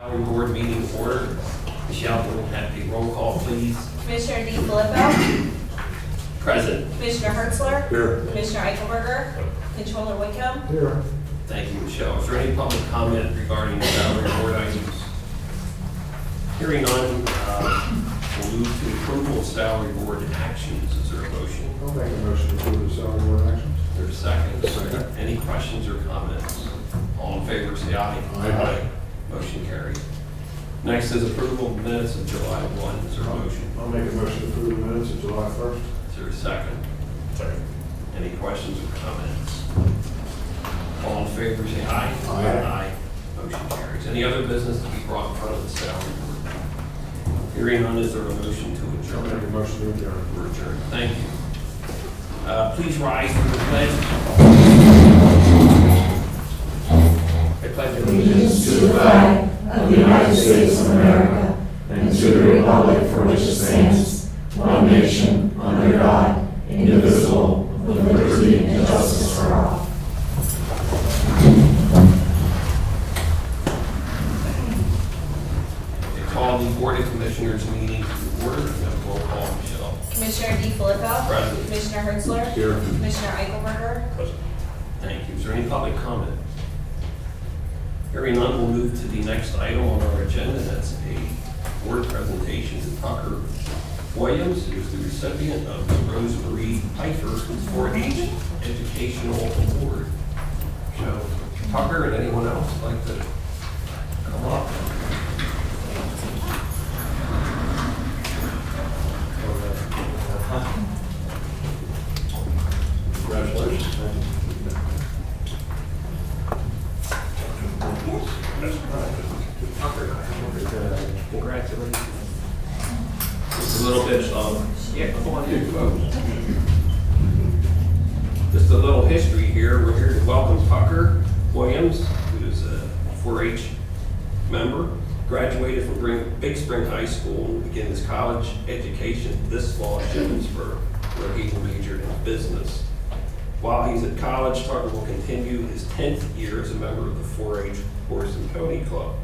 Salary Board meeting order. Michelle, will have the roll call, please. Commissioner DeFilippo. Present. Commissioner Hertzler. Here. Commissioner Eichelberger. Controller Wickham. Here. Thank you, Michelle. Is there any public comment regarding the salary board items? Hearing none, we'll move to approval of salary board actions. Is there a motion? I'll make a motion to approve the salary board actions. Is there a second? Second. Any questions or comments? All in favor, say aye. Aye. Motion carried. Next is approval of minutes of July 1. Is there a motion? I'll make a motion to approve the minutes of July 1st. Is there a second? Second. Any questions or comments? All in favor, say aye. Aye. Motion carries. Any other business to be brought in front of the salary board? Hearing none, is there a motion to I'll make a adjourn? motion to adjourn. We're adjourned. Thank you. Please rise for the pledge. I pledge Allegiance to the flag of the United States of America and to the republic for which it stands, one nation, under God, indivisible, with liberty and justice for all. I call the Board of Commissioners meeting to order. And have roll call, Michelle. Commissioner DeFilippo. Present. Commissioner Hertzler. Here. Commissioner Eichelberger. Thank you. Is there any public comment? Hearing none, we'll move to the next item on our agenda. That's a board presentation to Tucker Williams, who is the recipient of the Rose Marie Pfeiffer 4-H Educational Award. So, Tucker and anyone else like to come up? Congratulations. Congratulations. Just a little bit of, yeah, come on in, folks. Just a little history here. We're here to welcome Tucker Williams, who is a 4-H member, graduated from Big Spring High School and began his college education this fall at Shippensburg, where he majored in business. While he's at college, Tucker will continue his 10th year as a member of the 4-H Horse and Pony Club.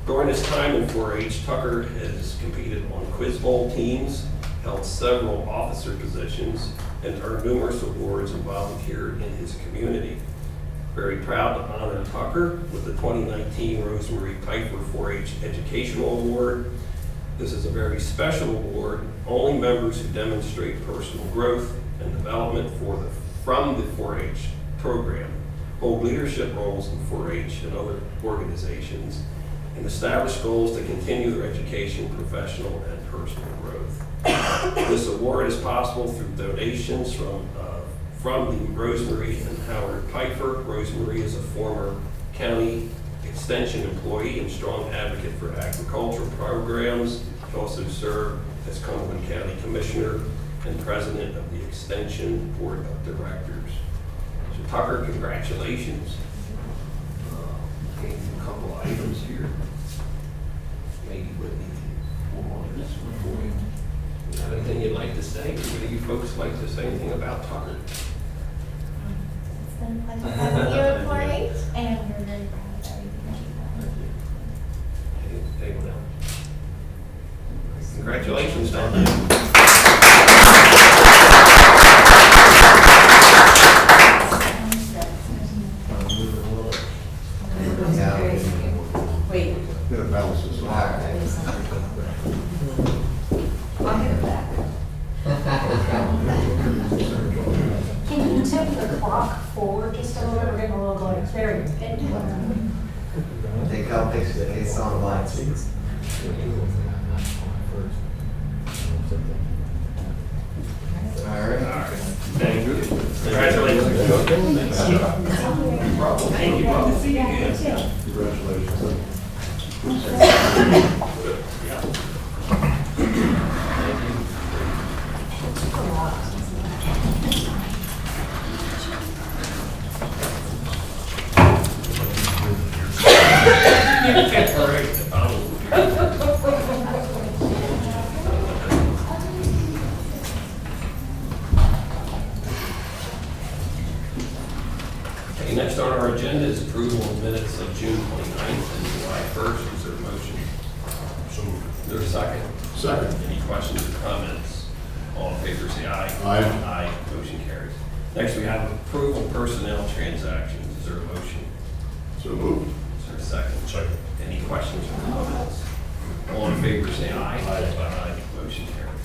During his time in 4-H, Tucker has competed on Quiz Bowl teams, held several officer positions, and earned numerous awards and volunteered in his community. Very proud to honor Tucker with the 2019 Rose Marie Pfeiffer 4-H Educational Award. This is a very special award. Only members who demonstrate personal growth and development from the 4-H program hold leadership roles in 4-H and other organizations and establish goals to continue their education, professional, and personal growth. This award is possible through donations from the Rosemarie and Howard Pfeiffer. Rosemarie is a former county extension employee and strong advocate for agricultural programs. She also served as Cumberland County Commissioner and President of the Extension Board of Directors. So Tucker, congratulations. Gave you a couple of items here. Maybe Whitney can go on this one for you. You have anything you'd like to say? Would you folks like to say anything about Tucker? It's been a pleasure having you at 4-H, and we're very proud of everything that you've done. Anyone else? Congratulations, Don. Wait. Get a balance this one. I'll hit it back. Can you tip the clock forward just a little bit? We're getting a little like, there you go. Take out pictures in case someone likes it. All right. Thank you. Congratulations. Thank you. Love to see you again. Congratulations. next on our agenda is approval of minutes of June 29th and July 1st. Is there a motion? So moved. Is there a second? Second. Any questions or comments? All in favor, say aye. Aye. Aye, motion carries. Next, we have approval of personnel transactions. Is there a motion? So moved. Is there a second? Second. Any questions or comments? All in favor, say aye. Aye, motion carries.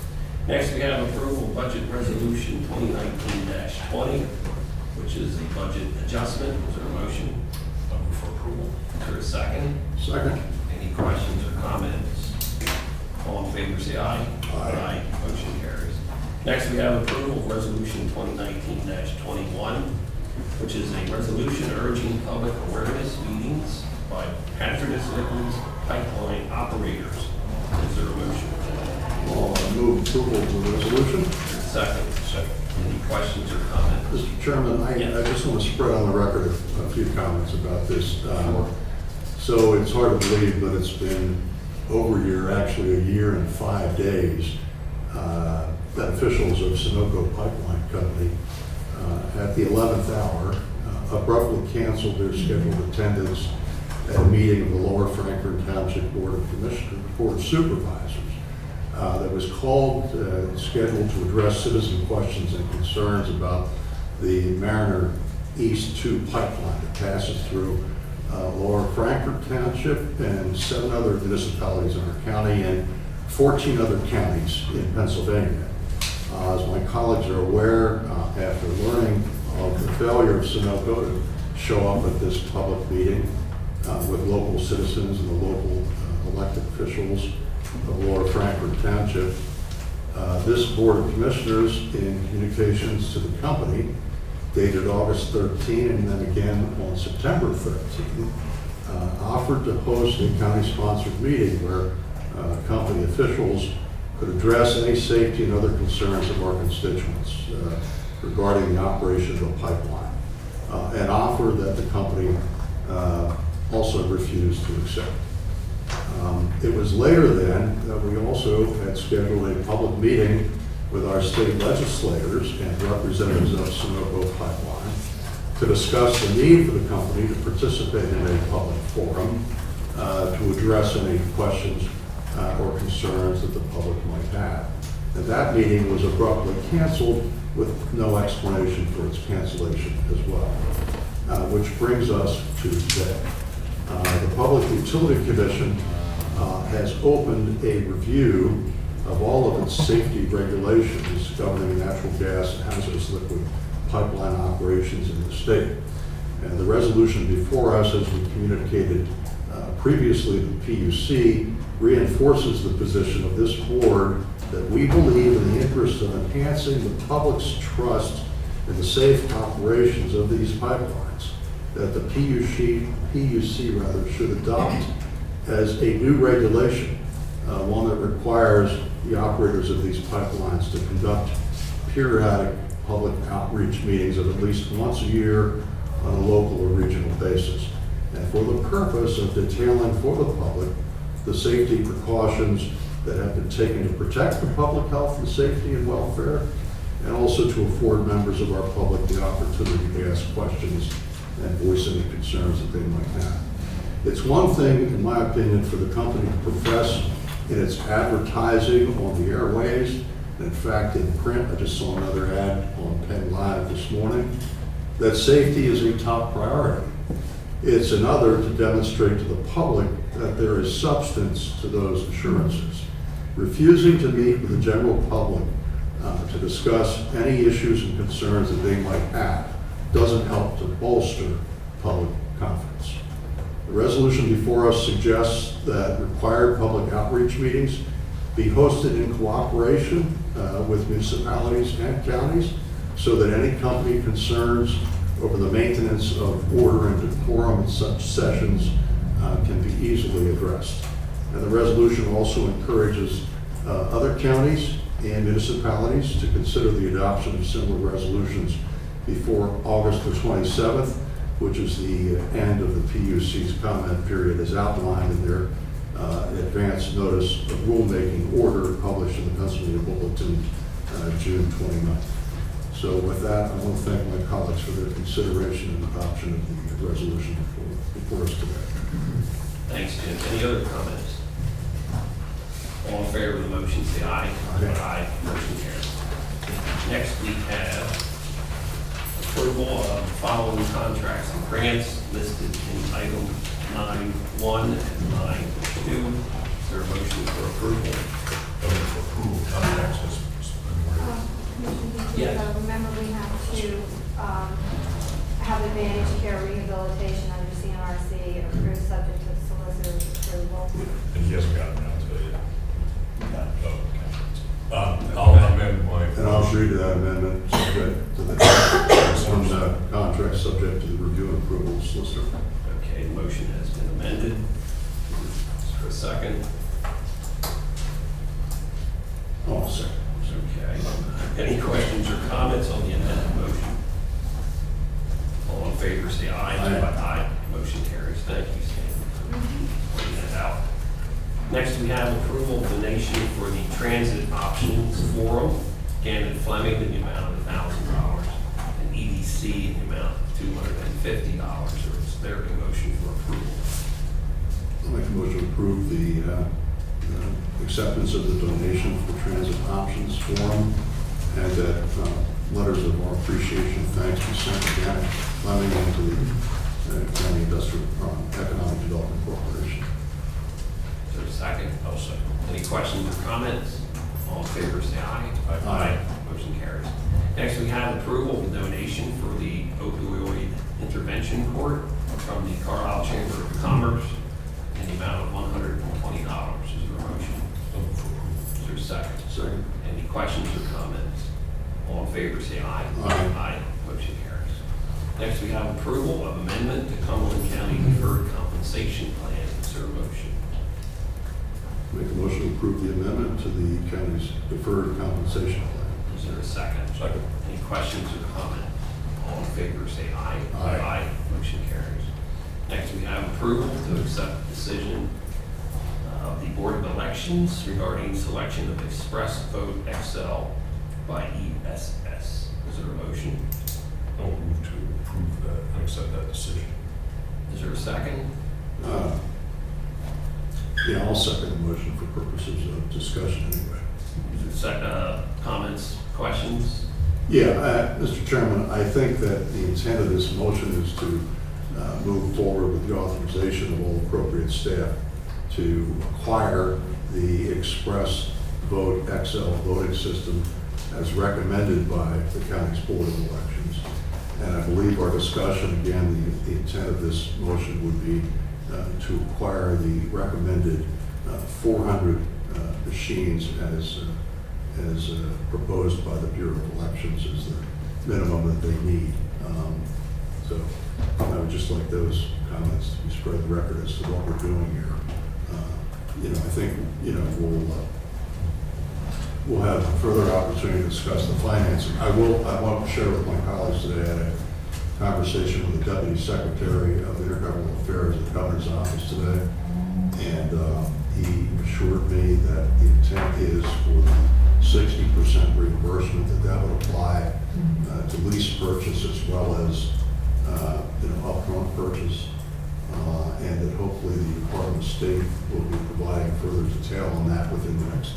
Next, we have approval of budget resolution 2019-20, which is a budget adjustment. Is there a motion? Move for approval. Is there a second? Second. Any questions or comments? All in favor, say aye. Aye. Motion carries. Next, we have approval of resolution 2019-21, which is a resolution urging public awareness meetings by hazardous liquids pipeline operators. Is there a motion? I'll move approval of the resolution. Second. Second. Any questions or comments? Mr. Chairman, I just want to spread on the record a few comments about this. So it's hard to believe, but it's been over a year, actually a year and 5 days, that officials of Sunoco Pipeline Company at the 11th hour abruptly canceled their scheduled attendance at a meeting of the Lower Franklin Township Board of Supervisors that was called, scheduled to address citizen questions and concerns about the Mariner East 2 pipeline that passes through Lower Franklin Township and 7 other municipalities in our county and 14 other counties in Pennsylvania. As my colleagues are aware, after learning of the failure of Sunoco to show up at this public meeting with local citizens and the local elected officials of Lower Franklin Township, this Board of Commissioners, in communications to the company, dated August 13 and then again on September 13, offered to host a county-sponsored meeting where company officials could address any safety and other concerns of our constituents regarding the operation of the pipeline, an offer that the company also refused to accept. It was later then that we also had scheduled a public meeting with our state legislators and representatives of Sunoco Pipeline to discuss the need for the company to participate in a public forum to address any questions or concerns that the public might have. And that meeting was abruptly canceled with no explanation for its cancellation as well, which brings us to today. The Public Utility Commission has opened a review of all of its safety regulations governing natural gas and hazardous liquid pipeline operations in the state. And the resolution before us, as we communicated previously, the PUC reinforces the position of this board that we believe in the interest of enhancing the public's trust in the safe operations of these pipelines, that the PUC should adopt as a new regulation, one that requires the operators of these pipelines to conduct periodic public outreach meetings of at least once a year on a local or regional basis, and for the purpose of detailing for the public the safety precautions that have been taken to protect the public health and safety and welfare, and also to afford members of our public the opportunity to ask questions and voice any concerns that they might have. It's one thing, in my opinion, for the company to profess in its advertising on the airways, and in fact in print, I just saw another ad on Penn Live this morning, that safety is a top priority. It's another to demonstrate to the public that there is substance to those assurances. Refusing to meet with the general public to discuss any issues and concerns that they might have doesn't help to bolster public confidence. The resolution before us suggests that required public outreach meetings be hosted in cooperation with municipalities and counties so that any company concerns over the maintenance of order and decorum in such sessions can be easily addressed. And the resolution also encourages other counties and municipalities to consider the adoption of similar resolutions before August the 27th, which is the end of the PUC's comment period as outlined in their advance notice of rulemaking order published in the Pennsylvania Bulletin June 29th. So with that, I want to thank my colleagues for their consideration and adoption of the resolution before us today. Thanks, Jim. Any other comments? All in favor of the motion, say aye. Aye. Motion carries. Next, we have approval of the following contracts and grants listed in item 9.1 and 9.2. Is there a motion for approval? Yes. Remember, we have to have advantage care rehabilitation under CMRC approved subject to solicitor's approval. And he hasn't gotten around to it yet. Oh, okay. I'll amend my. And I'll agree to that amendment, subject to the contract, subject to the review and approval of solicitor. Okay, the motion has been amended. Is there a second? Oh, second. Okay. Any questions or comments on the amended motion? All in favor, say aye. Aye. Motion carries. Thank you, Stan, for pointing that out. Next, we have approval of donation for the Transit Options Forum. Gannon Fleming in the amount of $1,000 and EDC in the amount of $250. Is there a motion for approval? I'll make a motion to approve the acceptance of the donation for Transit Options Forum, and that letters of our appreciation, thanks be sent to Janet Fleming and to the County Industrial Economic Development Corporation. Is there a second? I'll second. Any questions or comments? All in favor, say aye. Aye. Motion carries. Next, we have approval of the donation for the opioid intervention court from the Carlisle Chamber of Commerce in the amount of $120. Is there a motion? Is there a second? Second. Any questions or comments? All in favor, say aye. Aye. Motion carries. Next, we have approval of amendment to Cumberland County Deferred Compensation Plan. Is there a motion? Make a motion to approve the amendment to the county's deferred compensation plan. Is there a second? Second. Any questions or comment? All in favor, say aye. Aye. Motion carries. Next, we have approval to accept the decision of the Board of Elections regarding selection of Express Vote XL by ESS. Is there a motion? I'll move to approve that and accept that decision. Is there a second? Yeah, I'll second the motion for purposes of discussion anyway. Is there comments, questions? Yeah, Mr. Chairman, I think that the intent of this motion is to move forward with the authorization of all appropriate staff to acquire the Express Vote XL voting system as recommended by the county's Board of Elections. And I believe our discussion, again, the intent of this motion would be to acquire the recommended 400 machines as proposed by the Bureau of Elections as the minimum that they need. So I would just like those comments to be spread on the record as to what we're doing here. I think, we'll have further opportunity to discuss the financing. I want to share with my colleagues today, I had a conversation with the Deputy Secretary of Intergovernmental Affairs at the Governor's Office today, and he assured me that the intent is for the 60% reimbursement that would apply to lease purchase as well as upfront purchase, and that hopefully the Department of State will be providing further detail on that within the next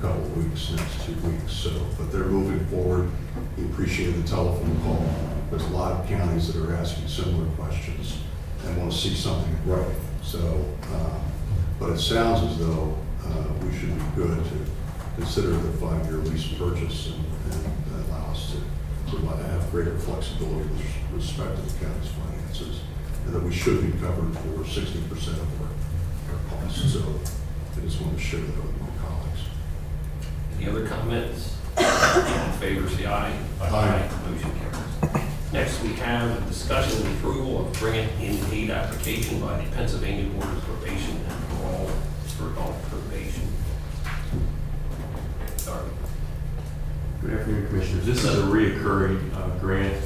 couple of weeks, next 2 weeks. So, but they're moving forward. We appreciate the telephone call. There's a lot of counties that are asking similar questions and want to see something in writing. So, but it sounds as though we should be good to consider the 5-year lease purchase and allow us to have greater flexibility with respect to the county's finances, and that we should be covered for 60% of our costs. So I just want to share that with my colleagues. Any other comments? All in favor, say aye. Aye. Motion carries. Next, we have a discussion and approval of grant in aid application by the Pennsylvania Board of Probation and Parole for adult probation. Sorry. Good afternoon, Commissioners. This is a reoccurring grant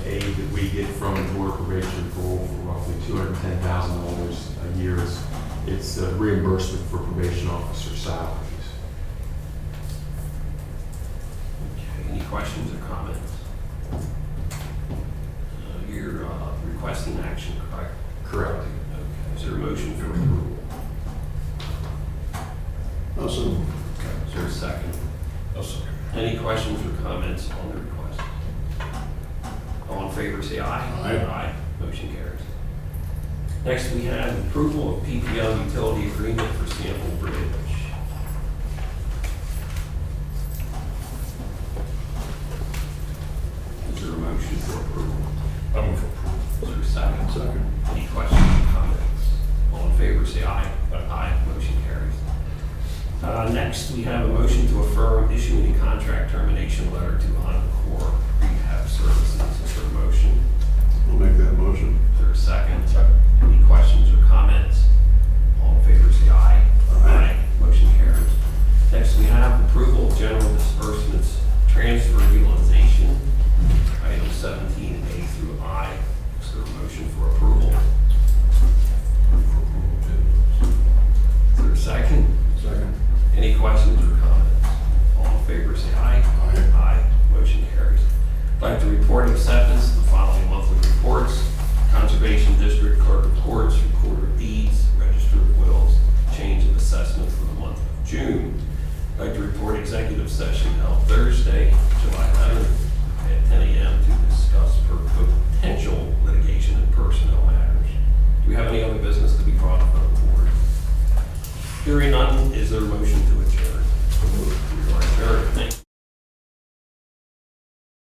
aid that we get from the Board of Probation and Parole for roughly $210,000 a year. It's a reimbursement for probation officer salaries. Okay, any questions or comments? You're requesting action, correct? Correct. Okay. Is there a motion for approval? Also, Is there a second? I'll second. Any questions or comments on the request? All in favor, say aye. Aye. Motion carries. Next, we have approval of PPL utility agreement for Sample Bridge. Is there a motion for approval? I move for approval. Is there a second? second. Any questions or comments? All in favor, say aye. Aye. Motion carries. Next, we have a motion to affirm issuing a contract termination letter to Encore Rehab Services. Is there a motion? I'll make that motion. Is there a second? Any questions or comments? All in favor, say aye. Aye. Motion carries. Next, we have approval of general disbursements, transfer utilization, items 17A through I. Is there a motion for approval? Move for approval too. Is there a second? Second. Any questions or comments? All in favor, say aye. Aye. Aye. Motion carries. I'd like to report acceptance of the following monthly reports: Conservation District Clerk of Courts, Recorder of Deeds, Register of Wills, change of assessment for the month of June. I'd like to report executive session held